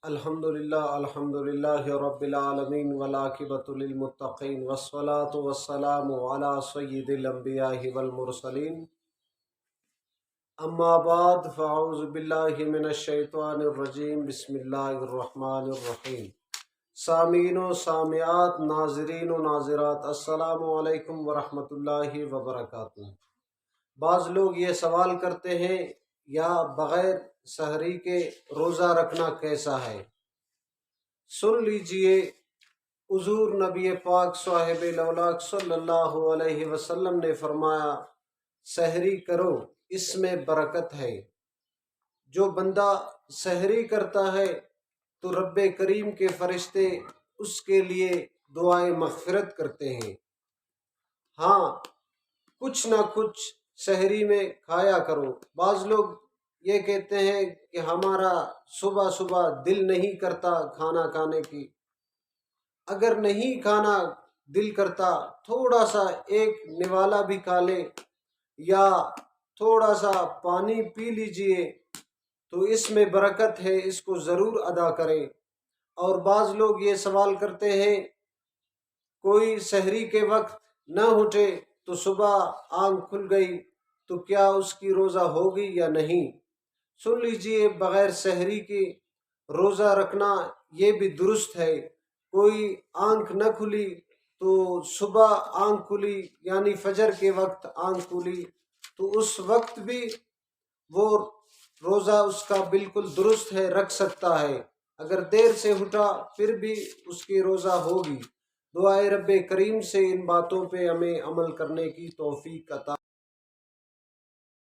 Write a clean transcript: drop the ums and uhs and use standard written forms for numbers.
الحمدللہ رب العالمین والعاقبۃ للمتقین والصلاة والسلام علی سید الانبیاء والمرسلین اما بعد فاعوذ باللہ من الشیطان الرجیم بسم اللہ الرحمن الرحیم۔ سامعین و سامعات، ناظرین و ناظرات، السلام علیکم ورحمۃ اللہ وبرکاتہ۔ بعض لوگ یہ سوال کرتے ہیں یا بغیر سحری کے روزہ رکھنا کیسا ہے؟ سن لیجئے، حضور نبی پاک صاحب لولاک صلی اللہ علیہ وسلم نے فرمایا، سحری کرو، اس میں برکت ہے۔ جو بندہ سحری کرتا ہے تو رب کریم کے فرشتے اس کے لیے دعائیں مغفرت کرتے ہیں۔ ہاں، کچھ نہ کچھ سحری میں کھایا کرو۔ بعض لوگ یہ کہتے ہیں کہ ہمارا صبح صبح دل نہیں کرتا کھانا کھانے کی۔ اگر نہیں کھانا دل کرتا، تھوڑا سا ایک نوالا بھی کھا لے یا تھوڑا سا پانی پی لیجئے تو اس میں برکت ہے، اس کو ضرور ادا کریں۔ اور بعض لوگ یہ سوال کرتے ہیں، کوئی سحری کے وقت نہ اٹھے تو صبح آنکھ کھل گئی تو کیا اس کی روزہ ہوگی یا نہیں؟ سن لیجئے، بغیر سحری کے روزہ رکھنا یہ بھی درست ہے۔ کوئی آنکھ نہ کھلی تو صبح آنکھ کھلی، یعنی فجر کے وقت آنکھ کھلی، تو اس وقت بھی وہ روزہ اس کا بالکل درست ہے، رکھ سکتا ہے۔ اگر دیر سے اٹھا پھر بھی اس کی روزہ ہوگی۔ دعائے رب کریم سے ان باتوں پہ ہمیں عمل کرنے کی توفیق عطا